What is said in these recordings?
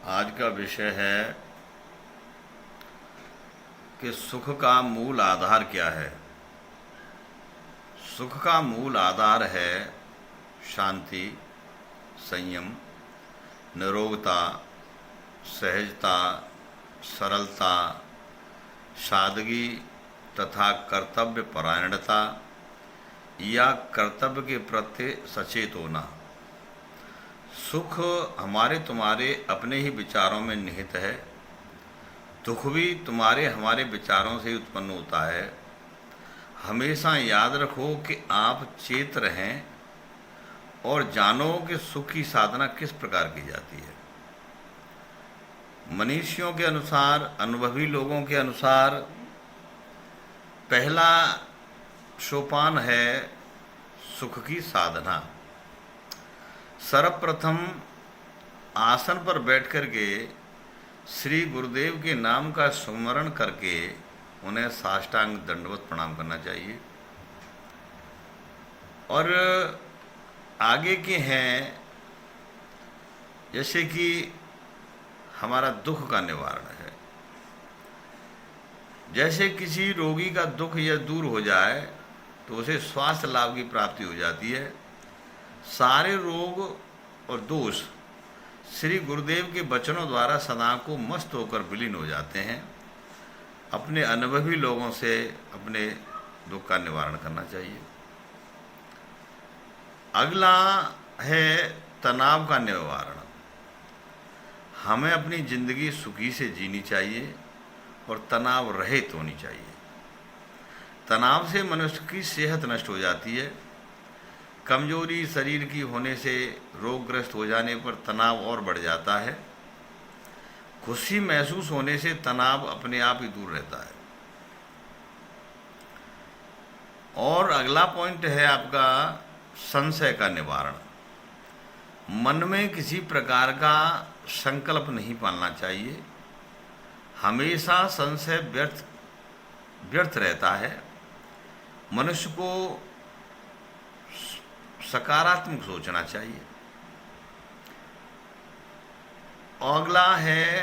आज का विषय है कि सुख का मूल आधार क्या है। सुख का मूल आधार है शांति, संयम, निरोगता, सहजता, सरलता, सादगी तथा कर्तव्य परायणता या कर्तव्य के प्रति सचेत होना। सुख हमारे तुम्हारे अपने ही विचारों में निहित है। दुख भी तुम्हारे हमारे विचारों से ही उत्पन्न होता है। हमेशा याद रखो कि आप चेत रहें और जानो कि सुख की साधना किस प्रकार की जाती है। मनीषियों के अनुसार, अनुभवी लोगों के अनुसार पहला सोपान है सुख की साधना। सर्वप्रथम आसन पर बैठकर के श्री गुरुदेव के नाम का स्मरण करके उन्हें साष्टांग दंडवत प्रणाम करना चाहिए। और आगे के हैं जैसे कि हमारा दुख का निवारण है। जैसे किसी रोगी का दुख यह दूर हो जाए तो उसे स्वास्थ्य लाभ की प्राप्ति हो जाती है। सारे रोग और दोष श्री गुरुदेव के वचनों द्वारा सदा को मस्त होकर विलीन हो जाते हैं। अपने अनुभवी लोगों से अपने दुख का निवारण करना चाहिए। अगला है तनाव का निवारण। हमें अपनी जिंदगी सुखी से जीनी चाहिए और तनाव रहित होनी चाहिए। तनाव से मनुष्य की सेहत नष्ट हो जाती है। कमजोरी शरीर की होने से रोगग्रस्त हो जाने पर तनाव और बढ़ जाता है। खुशी महसूस होने से तनाव अपने आप ही दूर रहता है। और अगला पॉइंट है आपका संशय का निवारण। मन में किसी प्रकार का संकल्प नहीं पालना चाहिए। हमेशा संशय व्यर्थ रहता है। मनुष्य को सकारात्मक सोचना चाहिए। अगला है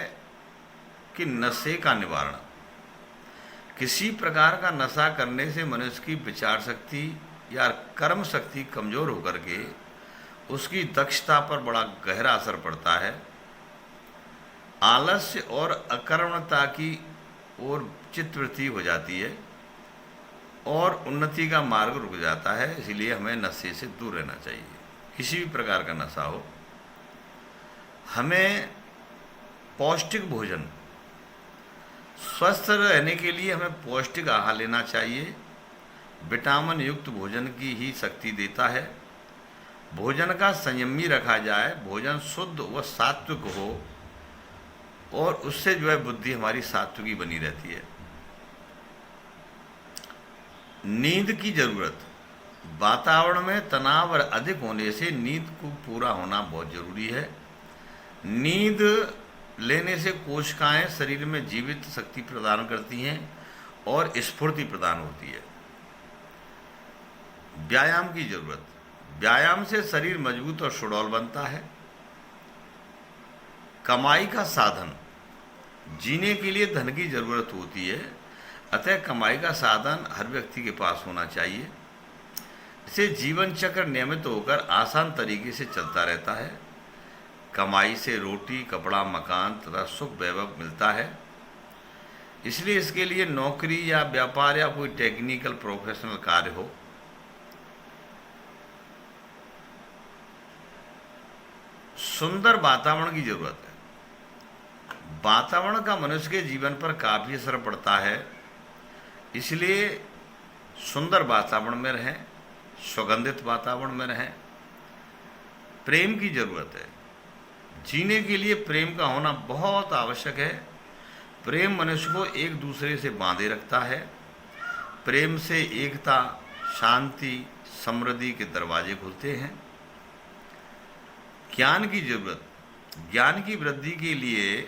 कि नशे का निवारण। किसी प्रकार का नशा करने से मनुष्य की विचार शक्ति या कर्म शक्ति कमजोर होकर के उसकी दक्षता पर बड़ा गहरा असर पड़ता है। आलस्य और अकर्मण्यता की ओर चित्तवृत्ति हो जाती है और उन्नति का मार्ग रुक जाता है। इसलिए हमें नशे से दूर रहना चाहिए, किसी भी प्रकार का नशा हो। हमें पौष्टिक भोजन, स्वस्थ रहने के लिए हमें पौष्टिक आहार लेना चाहिए। विटामिन युक्त भोजन की ही शक्ति देता है। भोजन का संयमी रखा जाए, भोजन शुद्ध व सात्विक हो और उससे जो है बुद्धि हमारी सात्विकी बनी रहती है। नींद की जरूरत। वातावरण में तनाव अधिक होने से नींद को पूरा होना बहुत जरूरी है। नींद लेने से कोशिकाएं शरीर में जीवित शक्ति प्रदान करती हैं और स्फूर्ति प्रदान होती है। व्यायाम की जरूरत। व्यायाम से शरीर मजबूत और सुडौल बनता है। कमाई का साधन। जीने के लिए धन की जरूरत होती है, अतः कमाई का साधन हर व्यक्ति के पास होना चाहिए। इससे जीवन चक्र नियमित होकर आसान तरीके से चलता रहता है। कमाई से रोटी, कपड़ा, मकान तथा सुख वैभव मिलता है। इसलिए इसके लिए नौकरी या व्यापार या कोई टेक्निकल प्रोफेशनल कार्य हो। सुंदर वातावरण की जरूरत है। वातावरण का मनुष्य के जीवन पर काफी असर पड़ता है। इसलिए सुंदर वातावरण में रहें, सुगंधित वातावरण में रहें। प्रेम की जरूरत है। जीने के लिए प्रेम का होना बहुत आवश्यक है। प्रेम मनुष्य को एक दूसरे से बांधे रखता है। प्रेम से एकता, शांति, समृद्धि के दरवाजे खुलते हैं। ज्ञान की जरूरत। ज्ञान की वृद्धि के लिए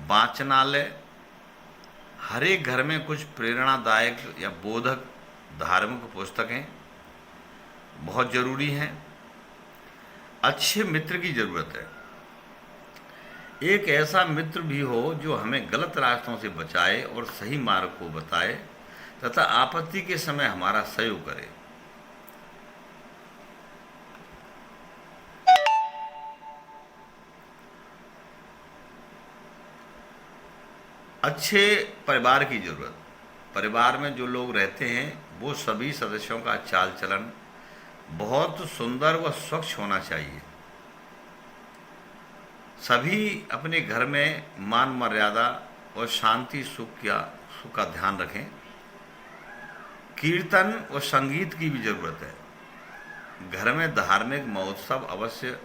वाचनालय, हर एक घर में कुछ प्रेरणादायक या बोधक धार्मिक पुस्तकें बहुत जरूरी हैं। अच्छे मित्र की जरूरत है। एक ऐसा मित्र भी हो जो हमें गलत रास्तों से बचाए और सही मार्ग को बताए तथा आपत्ति के समय हमारा सहयोग करे। अच्छे परिवार की जरूरत। परिवार में जो लोग रहते हैं वो सभी सदस्यों का चाल चलन बहुत सुंदर व स्वच्छ होना चाहिए। सभी अपने घर में मान मर्यादा और शांति सुख का ध्यान रखें। कीर्तन और संगीत की भी जरूरत है। घर में धार्मिक महोत्सव अवश्य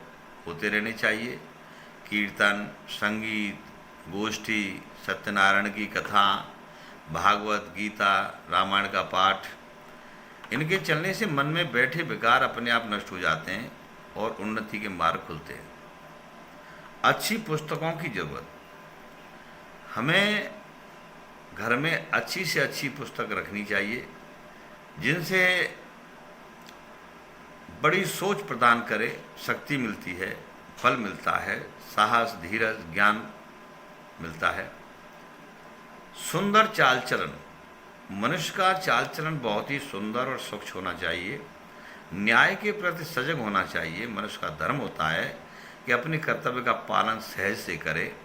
होते रहने चाहिए। कीर्तन, संगीत, गोष्ठी, सत्यनारायण की कथा, भागवत गीता, रामायण का पाठ, इनके चलने से मन में बैठे विकार अपने आप नष्ट हो जाते हैं और उन्नति के मार्ग खुलते हैं। अच्छी पुस्तकों की जरूरत। हमें घर में अच्छी से अच्छी पुस्तक रखनी चाहिए जिनसे बड़ी सोच प्रदान करे, शक्ति मिलती है, फल मिलता है, साहस, धीरज, ज्ञान मिलता है। सुंदर चाल चलन। मनुष्य का चाल चलन बहुत ही सुंदर और स्वच्छ होना चाहिए। न्याय के प्रति सजग होना चाहिए। मनुष्य का धर्म होता है कि अपने कर्तव्य का पालन सहज से करे,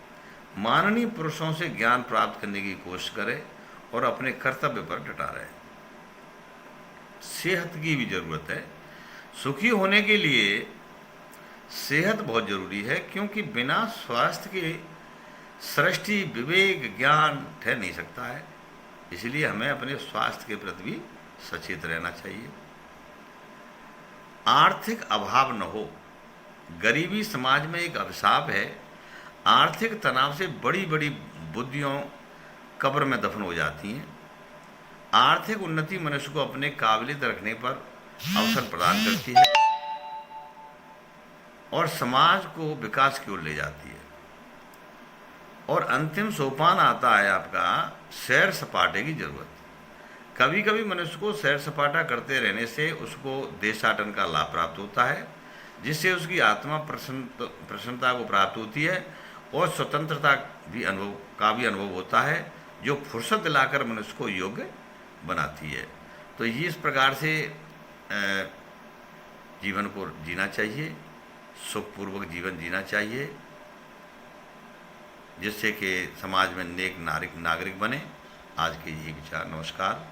माननीय पुरुषों से ज्ञान प्राप्त करने की कोशिश करे और अपने कर्तव्य पर डटा रहे। सेहत की भी जरूरत है। सुखी होने के लिए सेहत बहुत जरूरी है, क्योंकि बिना स्वास्थ्य के सृष्टि, विवेक, ज्ञान ठहर नहीं सकता है। इसलिए हमें अपने स्वास्थ्य के प्रति भी सचेत रहना चाहिए। आर्थिक अभाव न हो। गरीबी समाज में एक अभिशाप है। आर्थिक तनाव से बड़ी बड़ी बुद्धियां कब्र में दफन हो जाती हैं। आर्थिक उन्नति मनुष्य को अपने काबिलियत रखने पर अवसर प्रदान करती है और समाज को विकास की ओर ले जाती है। और अंतिम सोपान आता है आपका सैर सपाटे की जरूरत। कभी कभी मनुष्य को सैर सपाटा करते रहने से उसको देशाटन का लाभ प्राप्त होता है, जिससे उसकी आत्मा प्रसन्नता को प्राप्त होती है और स्वतंत्रता भी अनुभव होता है, जो फुर्सत दिलाकर मनुष्य को योग्य बनाती है। तो ये इस प्रकार से जीवन को जीना चाहिए, सुखपूर्वक जीवन जीना चाहिए, जिससे कि समाज में नेक नागरिक बने। आज के यही विचार। नमस्कार।